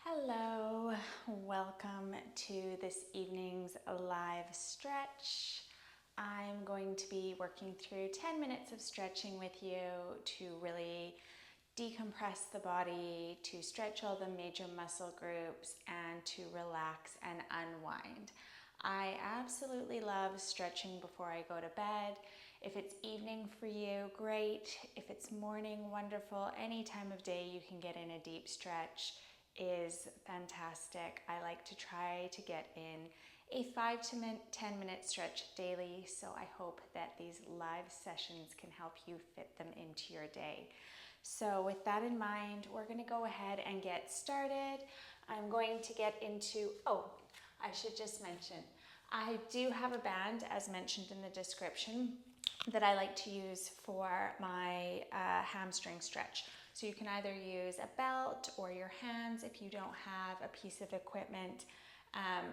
Hello, welcome to this evening's live stretch. I'm going to be working through 10 minutes of stretching with you to really decompress the body, to stretch all the major muscle groups, and to relax and unwind. I absolutely love stretching before I go to bed. If it's evening for you, great. If it's morning, wonderful. Any time of day you can get in a deep stretch is fantastic. I like to try to get in a 5 to 10 minute stretch daily, so I hope that these live sessions can help you fit them into your day. So with that in mind, we're going to go ahead and get started. I'm going to get into, I should just mention, I do have a band, as mentioned in the description, that I like to use for my hamstring stretch. So you can either use a belt or your hands if you don't have a piece of equipment,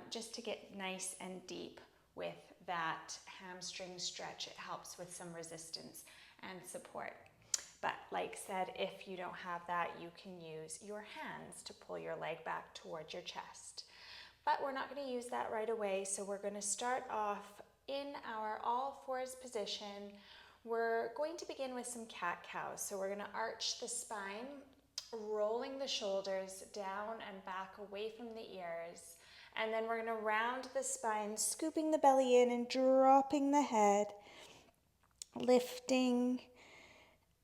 just to get nice and deep with that hamstring stretch. It helps with some resistance and support. But like said, if you don't have that, you can use your hands to pull your leg back towards your chest. But we're not going to use that right away, so we're going to start off in our all fours position. We're going to begin with some cat-cows. So we're going to arch the spine, rolling the shoulders down and back away from the ears. And then we're going to round the spine, scooping the belly in and dropping the head, lifting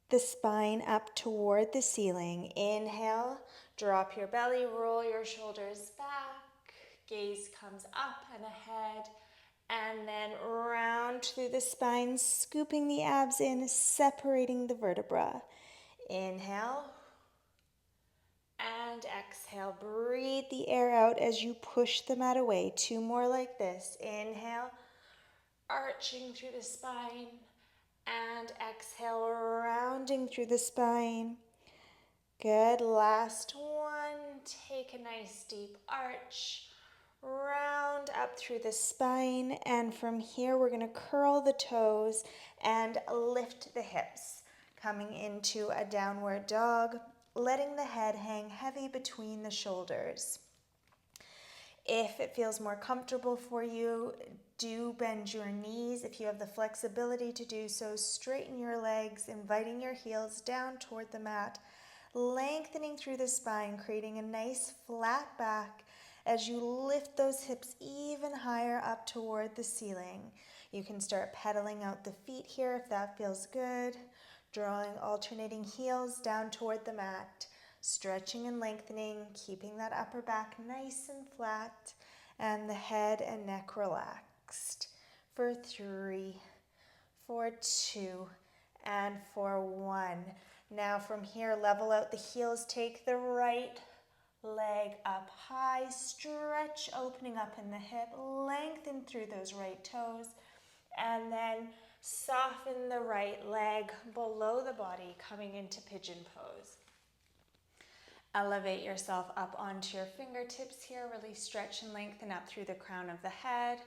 the spine up toward the ceiling. Inhale, drop your belly, roll your shoulders back, gaze comes up and ahead, and then round through the spine, scooping the abs in, separating the vertebra. Inhale and exhale. Breathe the air out as you push the mat away. 2 more like this. Inhale, arching through the spine, and exhale, rounding through the spine. Good. Last one. Take a nice deep arch. Round up through the spine, and from here we're going to curl the toes and lift the hips, coming into a downward dog, letting the head hang heavy between the shoulders. If it feels more comfortable for you, do bend your knees. If you have the flexibility to do so, straighten your legs, inviting your heels down toward the mat, lengthening through the spine, creating a nice flat back as you lift those hips even higher up toward the ceiling. You can start pedaling out the feet here if that feels good, drawing alternating heels down toward the mat, stretching and lengthening, keeping that upper back nice and flat, and the head and neck relaxed. For 3, for 2, and for 1. Now from here, level out the heels, take the right leg up high, stretch, opening up in the hip, lengthen through those right toes, and then soften the right leg below the body, coming into pigeon pose. Elevate yourself up onto your fingertips here, really stretch and lengthen up through the crown of the head,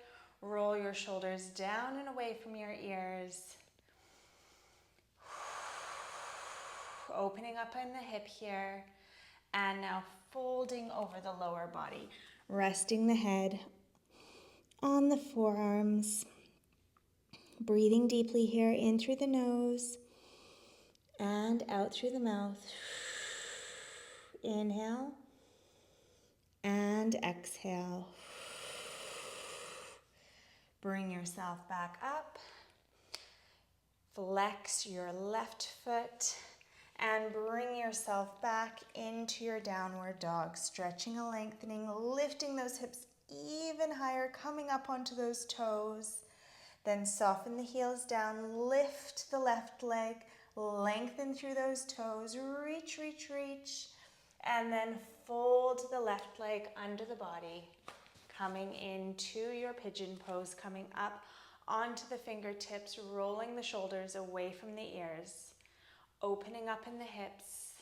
roll your shoulders down and away from your ears. Opening up in the hip here, and now folding over the lower body, resting the head on the forearms, breathing deeply here in through the nose and out through the mouth. Inhale and exhale. Bring yourself back up. Flex your left foot and bring yourself back into your downward dog, stretching and lengthening, lifting those hips even higher, coming up onto those toes. Then soften the heels down, lift the left leg, lengthen through those toes, reach, reach, reach, and then fold the left leg under the body, coming into your pigeon pose, coming up onto the fingertips, rolling the shoulders away from the ears. Opening up in the hips,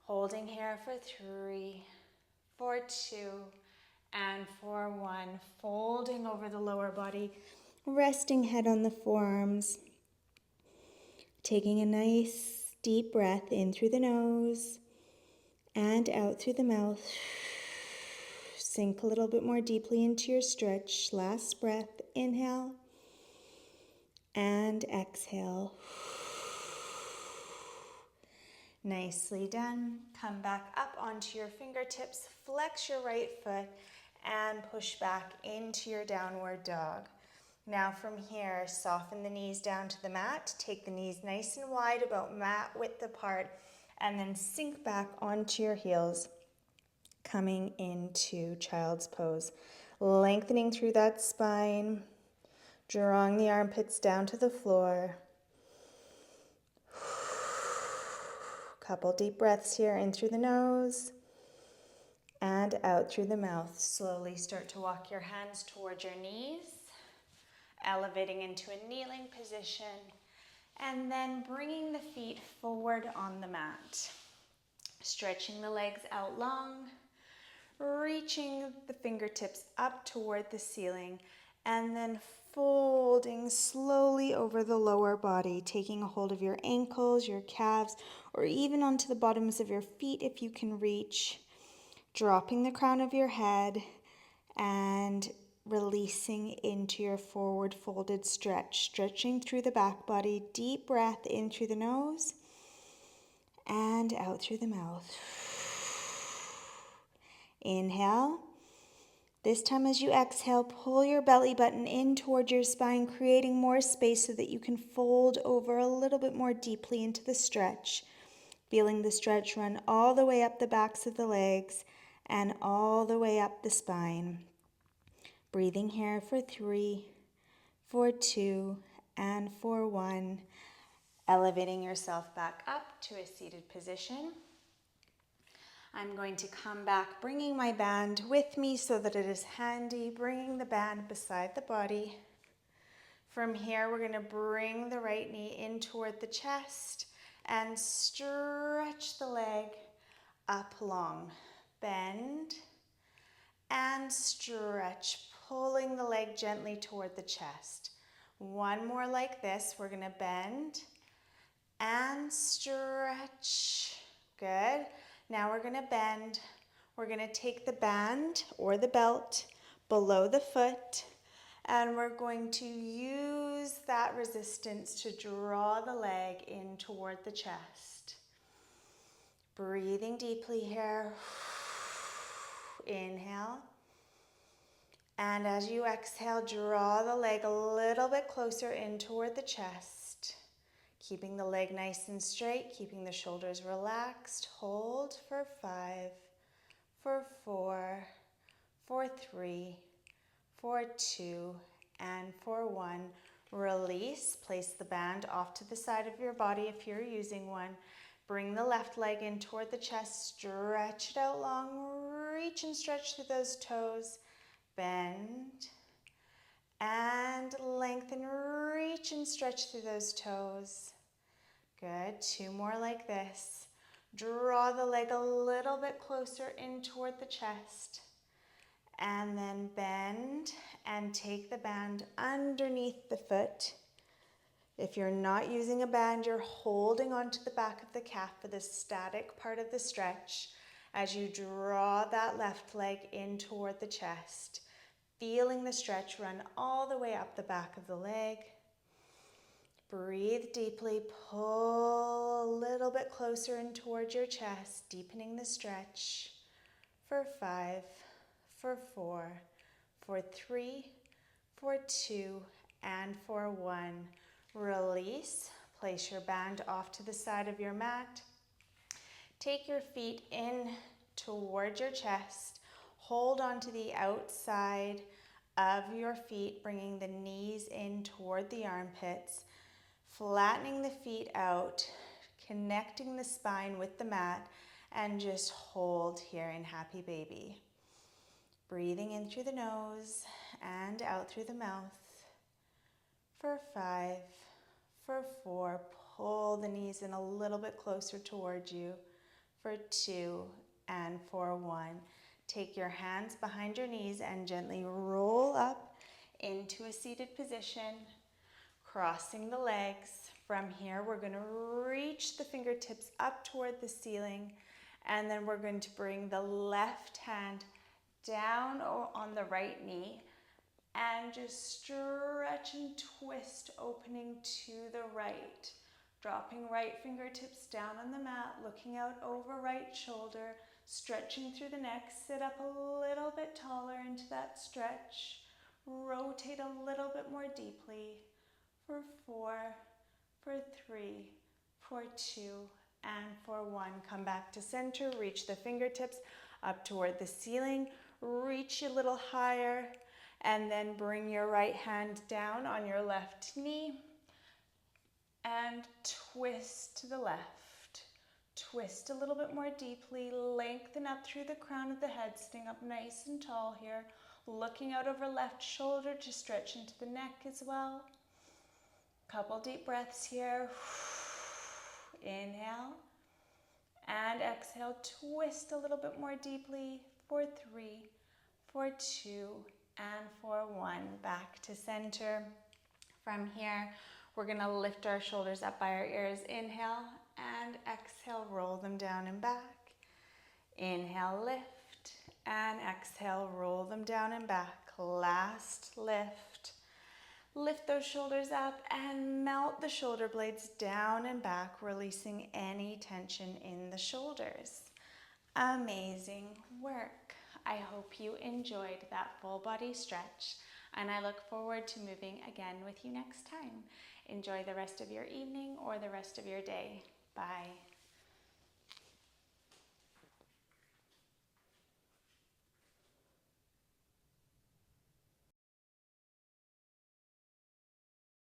holding here for 3, for 2, and for 1. Folding over the lower body, resting head on the forearms. Taking a nice deep breath in through the nose and out through the mouth. Sink a little bit more deeply into your stretch. Last breath, inhale and exhale. Nicely done. Come back up onto your fingertips, flex your right foot, and push back into your downward dog. Now from here, soften the knees down to the mat. Take the knees nice and wide, about mat width apart, and then sink back onto your heels, coming into child's pose. Lengthening through that spine, drawing the armpits down to the floor. Couple deep breaths here, in through the nose and out through the mouth. Slowly start to walk your hands towards your knees, elevating into a kneeling position, and then bringing the feet forward on the mat. Stretching the legs out long, reaching the fingertips up toward the ceiling, and then folding slowly over the lower body, taking a hold of your ankles, your calves, or even onto the bottoms of your feet if you can reach. Dropping the crown of your head and releasing into your forward folded stretch, stretching through the back body. Deep breath in through the nose and out through the mouth. Inhale. This time as you exhale, pull your belly button in towards your spine, creating more space so that you can fold over a little bit more deeply into the stretch. Feeling the stretch run all the way up the backs of the legs and all the way up the spine. Breathing here for 3, for 2, and for 1. Elevating yourself back up to a seated position. I'm going to come back, bringing my band with me so that it is handy, bringing the band beside the body. From here, we're going to bring the right knee in toward the chest and stretch the leg up long. Bend and stretch, pulling the leg gently toward the chest. One more like this. We're going to bend and stretch. Good. Now we're going to bend. We're going to take the band or the belt below the foot, and we're going to use that resistance to draw the leg in toward the chest. Breathing deeply here. Inhale. And as you exhale, draw the leg a little bit closer in toward the chest. Keeping the leg nice and straight, keeping the shoulders relaxed. Hold for 5, for 4, for 3, for 2, and for 1. Release. Place the band off to the side of your body if you're using one. Bring the left leg in toward the chest. Stretch it out long. Reach and stretch through those toes. Bend and lengthen. Reach and stretch through those toes. Good. 2 more like this. Draw the leg a little bit closer in toward the chest. And then bend and take the band underneath the foot. If you're not using a band, you're holding onto the back of the calf for the static part of the stretch as you draw that left leg in toward the chest. Feeling the stretch run all the way up the back of the leg. Breathe deeply, pull a little bit closer in towards your chest, deepening the stretch for 5, for 4, for 3, for 2, and for 1. Release, place your band off to the side of your mat. Take your feet in towards your chest. Hold on to the outside of your feet, bringing the knees in toward the armpits. Flattening the feet out, connecting the spine with the mat, and just hold here in Happy Baby. Breathing in through the nose and out through the mouth. For 5, for 4, pull the knees in a little bit closer towards you. For 2, and for 1. Take your hands behind your knees and gently roll up into a seated position. Crossing the legs. From here, we're going to reach the fingertips up toward the ceiling And then we're going to bring the left hand down on the right knee and just stretch and twist, opening to the right. Dropping right fingertips down on the mat, looking out over right shoulder, stretching through the neck. Sit up a little bit taller into that stretch. Rotate a little bit more deeply for 4, for 3, for 2, and for 1. Come back to center, reach the fingertips up toward the ceiling, reach a little higher, and then bring your right hand down on your left knee and twist to the left. Twist a little bit more deeply, lengthen up through the crown of the head, sitting up nice and tall here, looking out over left shoulder to stretch into the neck as well. Couple deep breaths here. Inhale and exhale, twist a little bit more deeply for 3, for 2, and for 1. Back to center. From here, we're going to lift our shoulders up by our ears. Inhale and exhale, roll them down and back. Inhale, lift, and exhale, roll them down and back. Last lift. Lift those shoulders up and melt the shoulder blades down and back, releasing any tension in the shoulders. Amazing work. I hope you enjoyed that full body stretch, and I look forward to moving again with you next time. Enjoy the rest of your evening or the rest of your day. Bye.